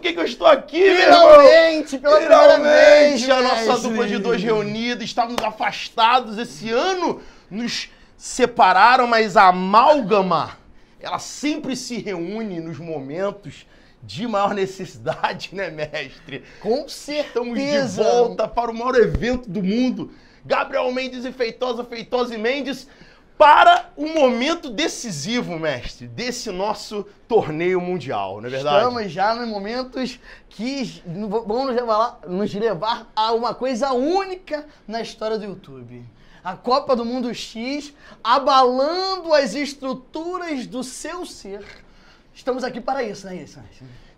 com quem que eu estou aqui, Finalmente, pela primeira vez, a nossa mestre. dupla de dois reunidos. Estávamos afastados esse ano, nos separaram, mas a amálgama, ela sempre se reúne nos momentos de maior necessidade, né, mestre? Com certeza. Estamos de volta para o maior evento do mundo. Gabriel Mendes e Feitosa, Feitosa e Mendes, para um momento decisivo, mestre, desse nosso torneio mundial, não é verdade? Estamos já nos momentos que vão nos levar a uma coisa única na história do YouTube. A Copa do Mundo X, abalando as estruturas do seu ser. Estamos aqui para isso, não é isso?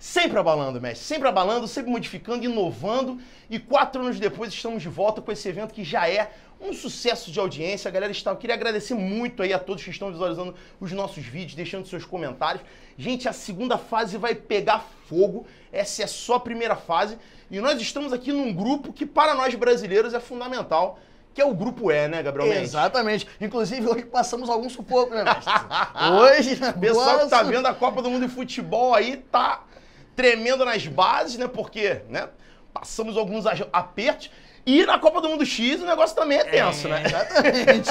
Sempre abalando, mestre. Sempre abalando, sempre modificando, inovando. E 4 anos depois estamos de volta com esse evento que já é um sucesso de audiência. A galera está... Eu queria agradecer muito aí a todos que estão visualizando os nossos vídeos, deixando seus comentários. Gente, a segunda fase vai pegar fogo. Essa é só a primeira fase. E nós estamos aqui num grupo que para nós brasileiros é fundamental, que é o Grupo E, né, Gabriel Mendes? Exatamente. Inclusive, hoje passamos algum sufoco, né, mestre? Hoje, o pessoal que tá vendo a Copa do Mundo de Futebol aí tá tremendo nas bases, né? Porque, né, passamos alguns apertos. E na Copa do Mundo X o negócio também é tenso, né? Exatamente.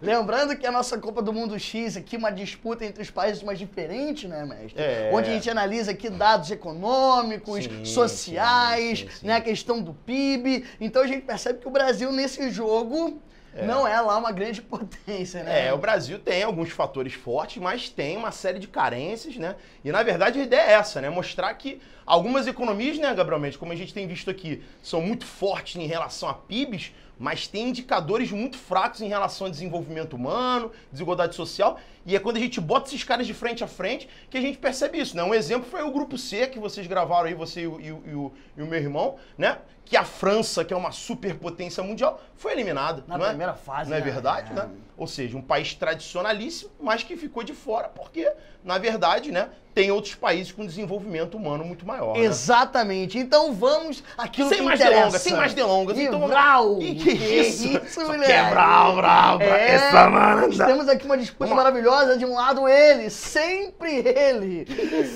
Lembrando que a nossa Copa do Mundo X aqui, uma disputa entre os países mais diferentes, né, mestre? Onde a gente analisa aqui dados econômicos, sociais, né, a questão do PIB. Então a gente percebe que o Brasil nesse jogo não é lá uma grande potência, né? O Brasil tem alguns fatores fortes, mas tem uma série de carências, né? E na verdade a ideia é essa, né? Mostrar que algumas economias, né, Gabriel Mendes, como a gente tem visto aqui, são muito fortes em relação a PIBs, mas tem indicadores muito fracos em relação a desenvolvimento humano, desigualdade social, e é quando a gente bota esses caras de frente a frente que a gente percebe isso, né? Um exemplo foi o Grupo C, que vocês gravaram aí, você e o meu irmão, né? Que a França, que é uma superpotência mundial, foi eliminada. Na primeira fase, não é né? verdade, né? Ou seja, um país tradicionalíssimo, mas que ficou de fora porque, na verdade, né, tem outros países com desenvolvimento humano muito maior. Exatamente. Né? Então vamos àquilo sem que mais interessa. delongas, sem mais delongas. Então, Brau! Que isso, moleque? Brau. Essa, mano. Temos aqui uma disputa maravilhosa. De um lado ele, sempre ele.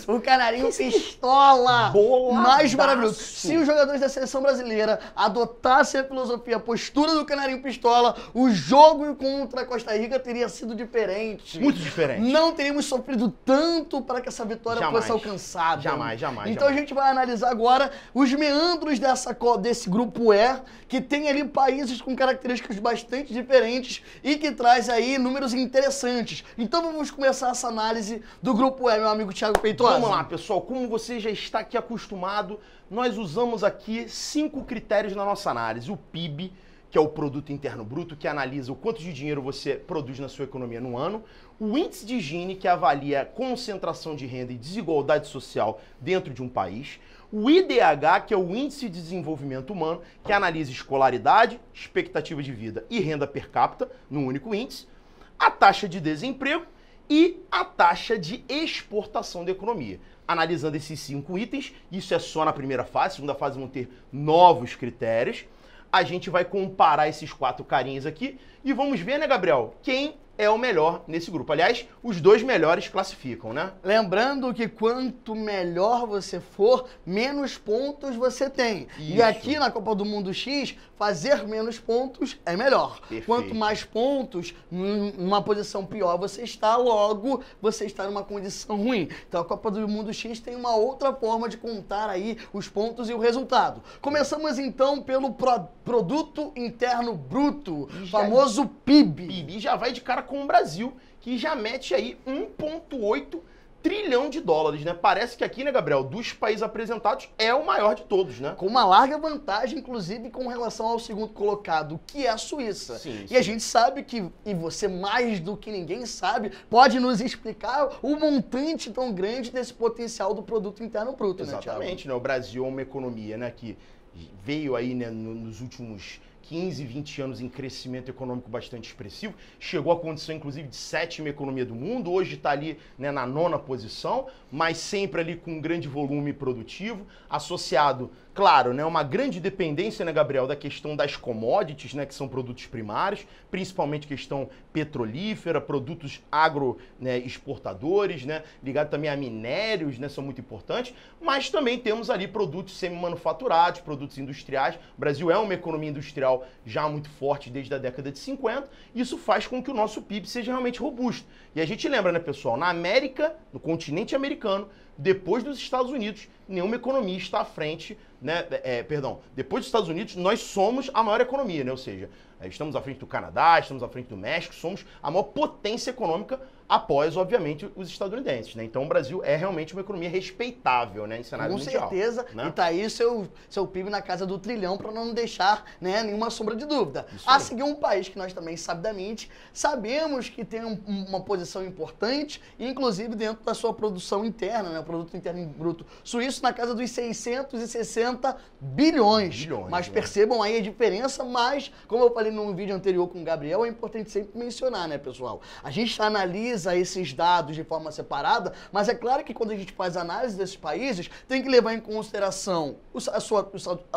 O Canarinho Pistola. Mais maravilhoso. Se os jogadores da seleção brasileira adotassem a filosofia, a postura do Canarinho Pistola, o jogo contra a Costa Rica teria sido diferente. Muito diferente. Não teríamos sofrido tanto para que essa vitória fosse alcançada. Jamais. Então a gente vai analisar agora os meandros desse grupo E, que tem ali países com características bastante diferentes e que traz aí números interessantes. Então vamos começar essa análise do grupo E, meu amigo Thiago Feitosa. Vamos lá, pessoal. Como você já está aqui acostumado, nós usamos aqui 5 critérios na nossa análise. O PIB, que é o Produto Interno Bruto, que analisa o quanto de dinheiro você produz na sua economia no ano. O Índice de Gini, que avalia a concentração de renda e desigualdade social dentro de um país. O IDH, que é o Índice de Desenvolvimento Humano, que analisa escolaridade, expectativa de vida e renda per capita num único índice. A taxa de desemprego e a taxa de exportação da economia. Analisando esses 5 itens, isso é só na primeira fase, segunda fase vão ter novos critérios. A gente vai comparar esses 4 carinhas aqui e vamos ver, né, Gabriel, quem é o melhor nesse grupo. Aliás, os 2 melhores classificam, né? Lembrando que quanto melhor você for, menos pontos você tem. Isso. E aqui na Copa do Mundo X, fazer menos pontos é melhor. Perfeito. Quanto mais pontos, numa posição pior você está, logo você está numa condição ruim. Então a Copa do Mundo X tem uma outra forma de contar aí os pontos e o resultado. Começamos então pelo Produto Interno Bruto, famoso PIB. PIB já vai de cara com o Brasil, que já mete aí 1,8 trilhão de dólares, né? Parece que aqui, né, Gabriel, dos países apresentados, é o maior de todos, né? Com uma larga vantagem, inclusive, com relação ao segundo colocado, que é a Suíça. Sim. A gente sabe que, e você mais do que ninguém sabe, pode nos explicar o montante tão grande desse potencial do Produto Interno Bruto, Exatamente, né, Thiago? né? O Brasil é uma economia, né, que veio aí, né, nos últimos 15, 20 anos em crescimento econômico bastante expressivo, chegou à condição, inclusive, de 7ª economia do mundo, hoje está ali, né, na 9ª posição, mas sempre ali com um grande volume produtivo, associado, claro, né, uma grande dependência, né, Gabriel, da questão das commodities, né, que são produtos primários, principalmente questão petrolífera, produtos exportadores, né, ligado também a minérios, né, são muito importantes, mas também temos ali produtos semi-manufaturados, produtos industriais. O Brasil é uma economia industrial já muito forte desde a década de 50, e isso faz com que o nosso PIB seja realmente robusto. E a gente lembra, né, pessoal, na América, no continente americano, depois dos Estados Unidos, nenhuma economia está à frente, né? Depois dos Estados Unidos, nós somos a maior economia, né? Ou seja, estamos à frente do Canadá, estamos à frente do México, somos a maior potência econômica após, obviamente, os estadunidenses, né? Então o Brasil é realmente uma economia respeitável, né, em cenário mundial. Com certeza, né? E tá aí seu PIB na casa do 1 trilhão para não deixar, né, nenhuma sombra de dúvida. A seguir um país que nós também sabidamente sabemos que tem uma posição importante, inclusive dentro da sua produção interna, né, o produto interno bruto suíço na casa dos 660 bilhões. Mas percebam aí a diferença, mas como eu falei num vídeo anterior com o Gabriel, é importante sempre mencionar, né, pessoal? A gente analisa esses dados de forma separada, mas é claro que quando a gente faz análise desses países, tem que levar em consideração a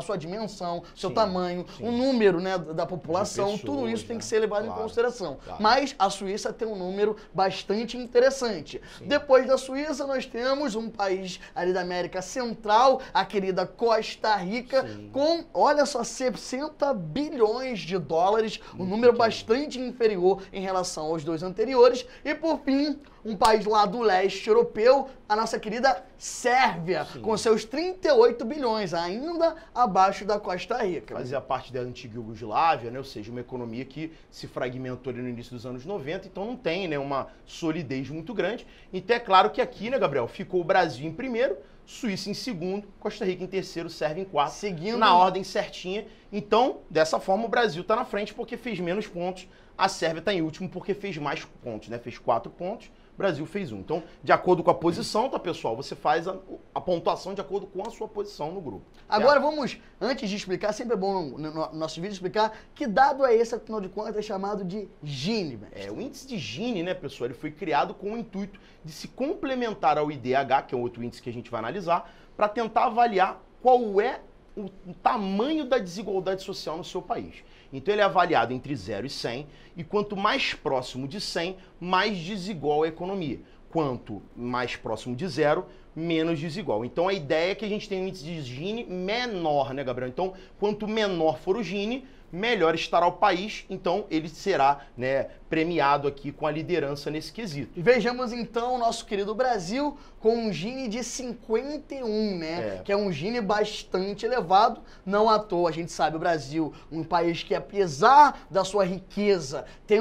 sua dimensão, seu tamanho, o número, né, da população, pessoas, tudo isso tem que ser levado em consideração. Mas a Suíça tem um número bastante interessante. Depois da Suíça, nós temos um país ali da América Central, a querida Costa Rica, com, olha só, 60 bilhões de dólares, um número bastante inferior em relação aos dois anteriores. E por fim, um país lá do leste europeu, a nossa querida Sérvia, com seus 38 bilhões, ainda abaixo da Costa Rica. Fazia parte da antiga Iugoslávia, né? Ou seja, uma economia que se fragmentou ali no início dos anos 90, então não tem, né, uma solidez muito grande. Então é claro que aqui, né, Gabriel, ficou o Brasil em primeiro, Suíça em segundo, Costa Rica em terceiro, Sérvia em quarto, seguindo na ordem certinha. Então, dessa forma, o Brasil está na frente porque fez menos pontos, a Sérvia está em último porque fez mais pontos, né? Fez 4 pontos, o Brasil fez 1. Então, de acordo com a posição, tá, pessoal? Você faz a pontuação de acordo com a sua posição no grupo. Agora vamos, antes de explicar, sempre é bom no nosso vídeo explicar que dado é esse, afinal de contas, é chamado de Gini, mestre. O índice de Gini, né, pessoal, ele foi criado com o intuito de se complementar ao IDH, que é outro índice que a gente vai analisar, para tentar avaliar qual é o tamanho da desigualdade social no seu país. Então ele é avaliado entre 0 e 100, e quanto mais próximo de 100, mais desigual a economia. Quanto mais próximo de 0, menos desigual. Então a ideia é que a gente tem um índice de Gini menor, né, Gabriel? Então, quanto menor for o Gini, melhor estará o país, então ele será, né, premiado aqui com a liderança nesse quesito. Vejamos então o nosso querido Brasil com um Gini de 51, né? Que é um Gini bastante elevado, não à toa. A gente sabe o Brasil, um país que apesar da sua riqueza, tem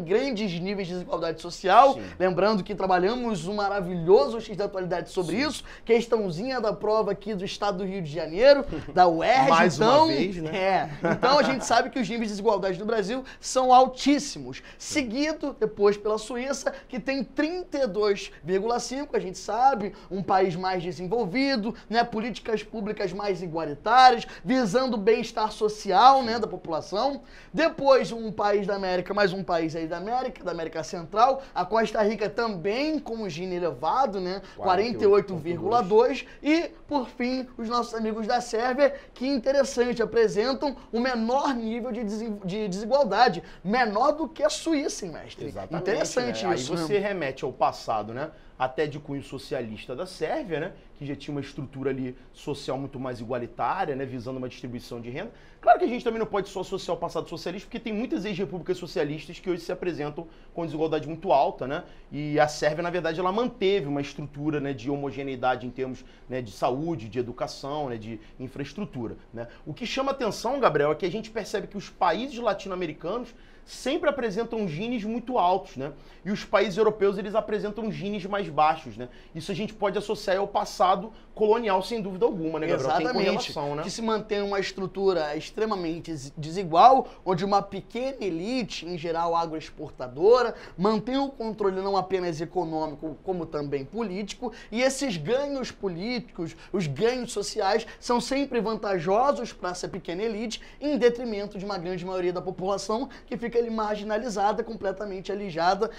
grandes níveis de desigualdade social. Lembrando que trabalhamos um maravilhoso X da atualidade sobre isso, questãozinha da prova aqui do estado do Rio de Janeiro, da UERJ. Mais uma vez, né? Então a gente sabe que os níveis de desigualdade do Brasil são altíssimos. Seguido depois pela Suíça, que tem 32,5, a gente sabe, um país mais desenvolvido, né, políticas públicas mais igualitárias, visando o bem-estar social, né, da população. Depois um país da América, mais um país aí da América Central, a Costa Rica também com um Gini elevado, né, 48,2, e por fim os nossos amigos da Sérvia, que interessante, apresentam o menor nível de desigualdade, menor do que a Suíça, hein, mestre? Exatamente. Interessante, né? isso. Aí você remete ao passado, né? Até de cunho socialista da Sérvia, né? Que já tinha uma estrutura ali social muito mais igualitária, né? Visando uma distribuição de renda. Claro que a gente também não pode só associar o passado socialista, porque tem muitas ex-repúblicas socialistas que hoje se apresentam com desigualdade muito alta, né? E a Sérvia, na verdade, ela manteve uma estrutura, né, de homogeneidade em termos, né, de saúde, de educação, né, de infraestrutura, né? O que chama atenção, Gabriel, é que a gente percebe que os países latino-americanos sempre apresentam Ginis muito altos, né? E os países europeus, eles apresentam Ginis mais baixos, né? Isso a gente pode associar ao passado colonial, sem dúvida alguma, né, Gabriel? Exatamente. Tem correlação, né? Que se mantém uma estrutura extremamente desigual, onde uma pequena elite, em geral agroexportadora, mantém o controle não apenas econômico, como também político, e esses ganhos políticos, os ganhos sociais, são sempre vantajosos para essa pequena elite, em detrimento de uma grande maioria da população, que fica ali marginalizada, completamente alijada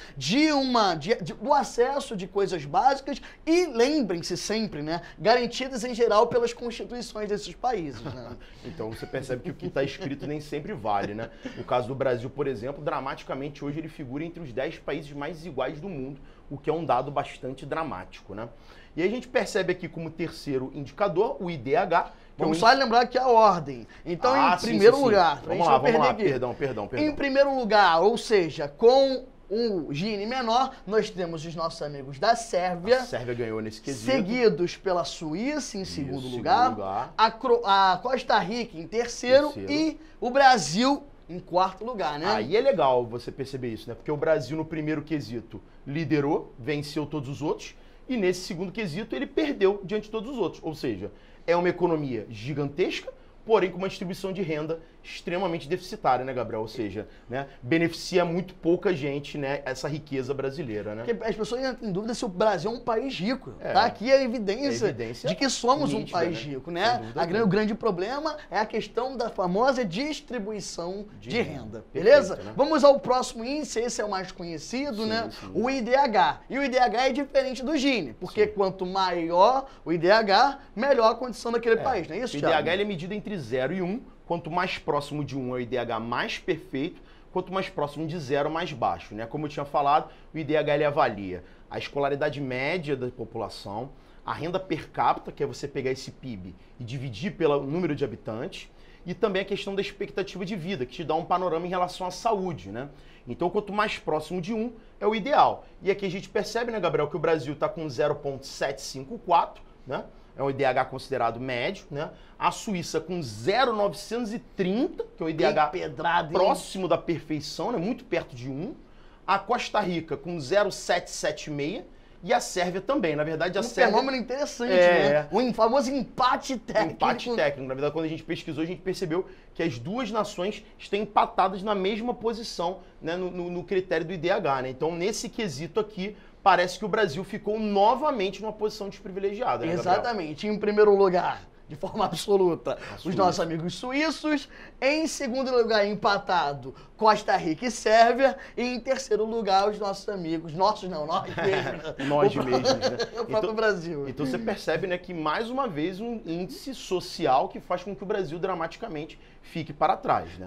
do acesso de coisas básicas, e lembrem-se sempre, né, garantidas em geral pelas constituições desses países, né? Então você percebe que o que está escrito nem sempre vale, né? No caso do Brasil, por exemplo, dramaticamente hoje ele figura entre os 10 países mais desiguais do mundo, o que é um dado bastante dramático, né? E aí a gente percebe aqui como terceiro indicador o IDH. Vamos só lembrar que é a ordem. Então, em primeiro lugar, vamos lá, perdão. Em primeiro lugar, ou seja, com um Gini menor, nós temos os nossos amigos da Sérvia. A Sérvia ganhou nesse quesito. Seguidos pela Suíça em segundo lugar. A Costa Rica em terceiro e o Brasil em quarto lugar, né? Aí é legal você perceber isso, né? Porque o Brasil no primeiro quesito liderou, venceu todos os outros, e nesse segundo quesito ele perdeu diante de todos os outros. Ou seja, é uma economia gigantesca, porém com uma distribuição de renda extremamente deficitária, né, Gabriel? Ou seja, né, beneficia muito pouca gente, né, essa riqueza brasileira, né? Porque as pessoas ainda têm dúvida se o Brasil é um país rico. Tá aqui a evidência de que somos nítida, um país rico, né? O grande problema é a questão da famosa distribuição de renda, beleza? Perfeito, né? Vamos ao próximo índice, esse é o mais conhecido, né? Sim. O IDH. E o IDH é diferente do Gini, porque quanto maior o IDH, melhor a condição daquele país, não é isso, Thiago? O IDH ele é medido entre 0 e 1. Quanto mais próximo de 1 é o IDH mais perfeito, quanto mais próximo de 0, mais baixo, né? Como eu tinha falado, o IDH ele avalia a escolaridade média da população, a renda per capita, que é você pegar esse PIB e dividir pelo número de habitantes, e também a questão da expectativa de vida, que te dá um panorama em relação à saúde, né? Então, quanto mais próximo de 1 é o ideal. E aqui a gente percebe, né, Gabriel, que o Brasil está com 0,754, né? É um IDH considerado médio, né? A Suíça com 0,930, que é um IDH próximo da perfeição, né? Muito perto de 1. A Costa Rica com 0,776 e a Sérvia também. Na verdade, a Sérvia... Um fenômeno interessante, né? O famoso empate técnico. Empate técnico. Na verdade, quando a gente pesquisou, a gente percebeu que as duas nações estão empatadas na mesma posição, né? No critério do IDH, né? Então, nesse quesito aqui, parece que o Brasil ficou novamente numa posição desprivilegiada, né, exatamente. Em primeiro lugar, de forma absoluta, os nossos amigos suíços. Em segundo lugar, empatado, Costa Rica e Sérvia. E em terceiro lugar, os nossos amigos, nós mesmos. Nós mesmos, né? O próprio Brasil. Então você percebe, né, que mais uma vez um índice social que faz com que o Brasil dramaticamente fique para trás, né?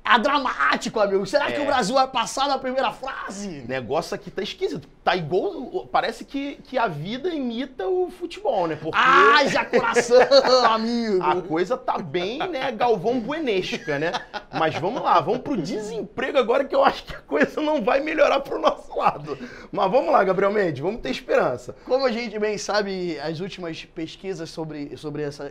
É dramático, amigo. Será que o Brasil vai passar na primeira frase? O negócio aqui tá esquisito. Tá igual... Parece que a vida imita o futebol, né? Porque... Haja coração, amigo! A coisa tá bem, né, Galvão Buenesca, né? Mas vamos lá, vamos pro desemprego agora, que eu acho que a coisa não vai melhorar pro nosso lado. Mas vamos lá, Gabriel Mendes, vamos ter esperança. Como a gente bem sabe, as últimas pesquisas sobre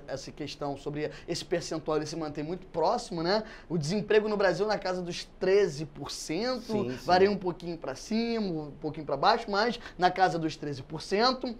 essa questão, sobre esse percentual, ele se mantém muito próximo, né? O desemprego no Brasil na casa dos 13%, varia um pouquinho para cima, um pouquinho para baixo, mas na casa dos 13%.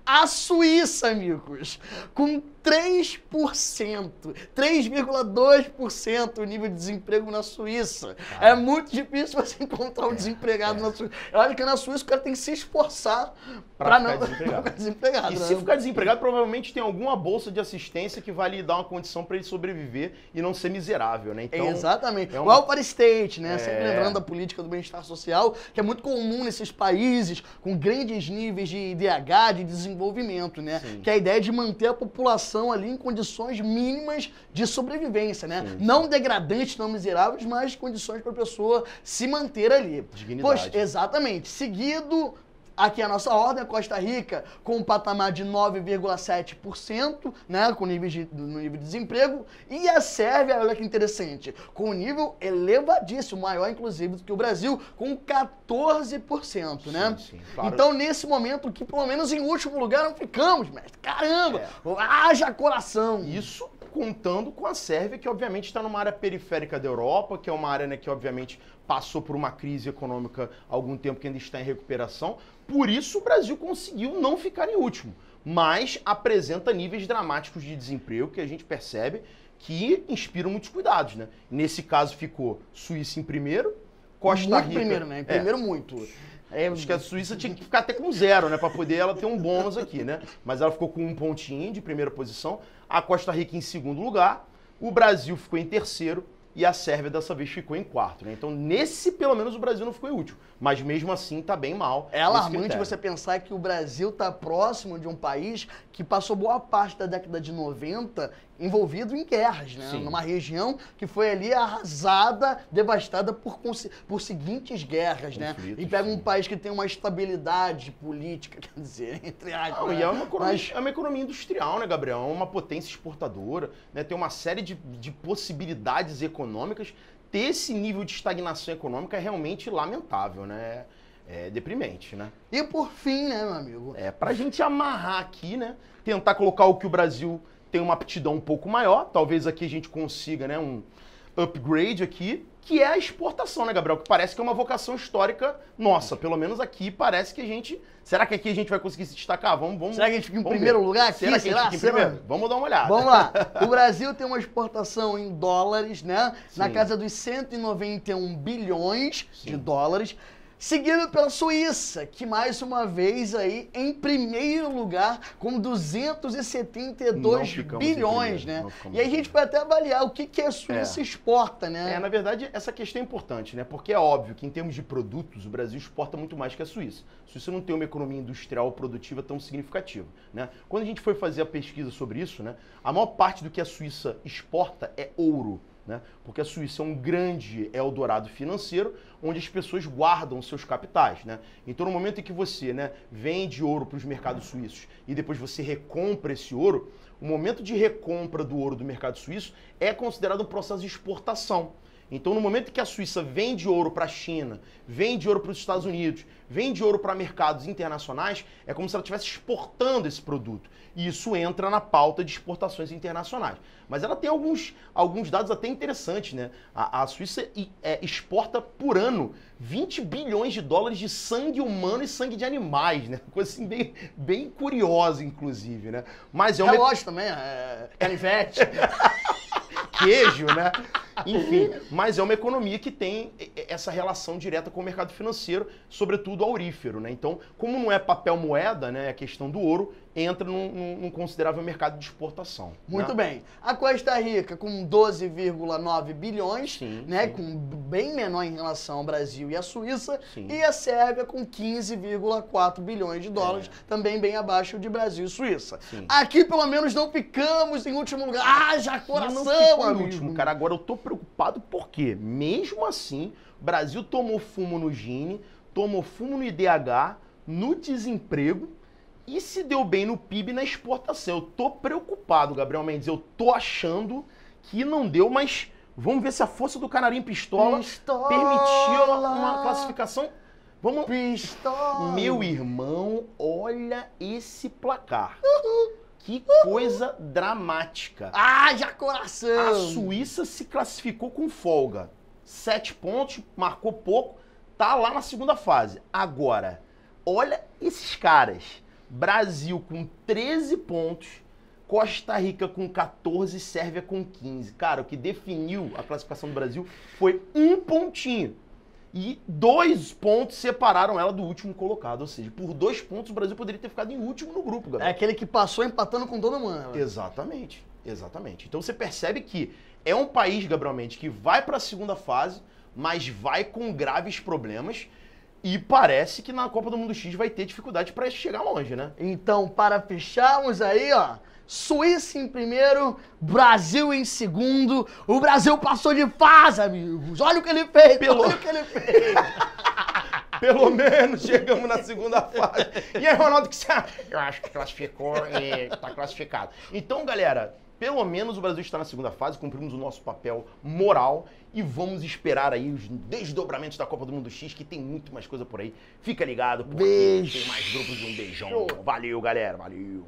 A Suíça, amigos, com 3%, 3,2% o nível de desemprego na Suíça. É muito difícil você encontrar um desempregado na Suíça. Eu acho que na Suíça o cara tem que se esforçar para não ficar desempregado. E se ficar desempregado, provavelmente tem alguma bolsa de assistência que vai lhe dar uma condição para ele sobreviver e não ser miserável, né? Então, exatamente. O welfare state, né? Sempre lembrando da política do bem-estar social, que é muito comum nesses países com grandes níveis de IDH, de desenvolvimento, né? Que é a ideia de manter a população ali em condições mínimas de sobrevivência, né? Não degradantes, não miseráveis, mas condições para a pessoa se manter ali. Dignidade. Pois, exatamente. Seguido... Aqui a nossa ordem, a Costa Rica, com um patamar de 9,7%, né, no nível de desemprego, e a Sérvia, olha que interessante, com um nível elevadíssimo, maior inclusive do que o Brasil, com 14%, né? Claro. Então, nesse momento, que pelo menos em último lugar não ficamos, mestre. Caramba! Haja coração! Isso contando com a Sérvia, que obviamente está numa área periférica da Europa, que é uma área, né, que obviamente passou por uma crise econômica há algum tempo, que ainda está em recuperação. Por isso o Brasil conseguiu não ficar em último. mas apresenta níveis dramáticos de desemprego que a gente percebe que inspiram muitos cuidados, né? Nesse caso ficou Suíça em primeiro, Costa Rica... primeiro, né? Em primeiro muito. Acho que a Suíça tinha que ficar até com 0, né? Pra poder ela ter um bônus aqui, né? Mas ela ficou com 1 pontinho de primeira posição. A Costa Rica em segundo lugar. O Brasil ficou em terceiro. E a Sérvia dessa vez ficou em quarto, né? Então, nesse, pelo menos, o Brasil não ficou em último. Mas mesmo assim, tá bem mal. É alarmante você pensar que o Brasil tá próximo de um país que passou boa parte da década de 90 envolvido em guerras, né? Sim. Numa região que foi ali arrasada, devastada por seguintes guerras, né? E pega um país que tem uma estabilidade política, quer dizer, entre aspas. Não, e é uma economia industrial, né, Gabriel? É uma potência exportadora, né? Tem uma série de possibilidades econômicas. Ter esse nível de estagnação econômica é realmente lamentável, né? É deprimente, né? E por fim, né, meu amigo? Pra gente amarrar aqui, né? Tentar colocar o que o Brasil tem uma aptidão um pouco maior. Talvez aqui a gente consiga, né, um upgrade aqui, que é a exportação, né, Gabriel? Que parece que é uma vocação histórica nossa. Pelo menos aqui parece que a gente... Será que aqui a gente vai conseguir se destacar? Vamos. Será que a gente fica em primeiro lugar aqui? Será que a gente fica em primeiro? Vamos dar uma olhada. Vamos lá. O Brasil tem uma exportação em dólares, né? Sim. Na casa dos 191 bilhões de dólares. Seguido pela Suíça, que mais uma vez aí em primeiro lugar com 272 bilhões, né? E aí a gente vai até avaliar o que a Suíça exporta, né? Na verdade, essa questão é importante, né? Porque é óbvio que em termos de produtos, o Brasil exporta muito mais que a Suíça. A Suíça não tem uma economia industrial produtiva tão significativa, né? Quando a gente foi fazer a pesquisa sobre isso, né? A maior parte do que a Suíça exporta é ouro. Né? Porque a Suíça é um grande Eldorado financeiro, onde as pessoas guardam seus capitais. Né? Então, no momento em que você, né, vende ouro para os mercados suíços e depois você recompra esse ouro, o momento de recompra do ouro do mercado suíço é considerado um processo de exportação. Então, no momento que a Suíça vende ouro para a China, vende ouro para os Estados Unidos, vende ouro para mercados internacionais, é como se ela estivesse exportando esse produto. E isso entra na pauta de exportações internacionais. Mas ela tem alguns dados até interessantes, né? A Suíça exporta por ano 20 bilhões de dólares de sangue humano e sangue de animais, né? Coisa assim bem curiosa, inclusive, né? Mas é relógio também, canivete. Queijo, né? Enfim, mas é uma economia que tem essa relação direta com o mercado financeiro, sobretudo aurífero, né? Então, como não é papel moeda, né, a questão do ouro entra num considerável mercado de exportação. Muito bem. A Costa Rica com 12,9 bilhões, né, com bem menor em relação ao Brasil e à Suíça, e a Sérvia com 15,4 bilhões de dólares, também bem abaixo de Brasil e Suíça. Aqui, pelo menos, não ficamos em último lugar. Ah, já coração, não amigo. Último, cara. Agora eu tô preocupado porque, mesmo assim, o Brasil tomou fumo no Gini, tomou fumo no IDH, no desemprego e se deu bem no PIB e na exportação. Eu tô preocupado, Gabriel Mendes. Eu tô achando que não deu, mas vamos ver se a força do Canarinho Pistola permitiu uma classificação. Vamos. Pistola. Meu irmão, olha esse placar. Que coisa dramática. Ah, já coração! A Suíça se classificou com folga. 7 pontos, marcou pouco, tá lá na segunda fase. Agora, olha esses caras. Brasil com 13 pontos, Costa Rica com 14, Sérvia com 15. Cara, o que definiu a classificação do Brasil foi 1 pontinho. E 2 pontos separaram ela do último colocado. Ou seja, por 2 pontos o Brasil poderia ter ficado em último no grupo, galera. É aquele que passou empatando com todo mundo. Né? Exatamente, exatamente. Então você percebe que é um país, Gabriel Mendes, que vai para a segunda fase, mas vai com graves problemas. E parece que na Copa do Mundo X vai ter dificuldade para chegar longe, né? Então, para fecharmos aí, ó, Suíça em primeiro, Brasil em segundo. O Brasil passou de fase, amigos. Olha o que ele fez, olha o que ele fez. Pelo menos chegamos na segunda fase. E aí, Ronaldo, que você... Eu acho que classificou e tá classificado. Então, galera, pelo menos o Brasil está na segunda fase, cumprimos o nosso papel moral e vamos esperar aí os desdobramentos da Copa do Mundo X, que tem muito mais coisa por aí. Fica ligado, porque tem mais grupos de um beijão. Valeu, galera. Valeu.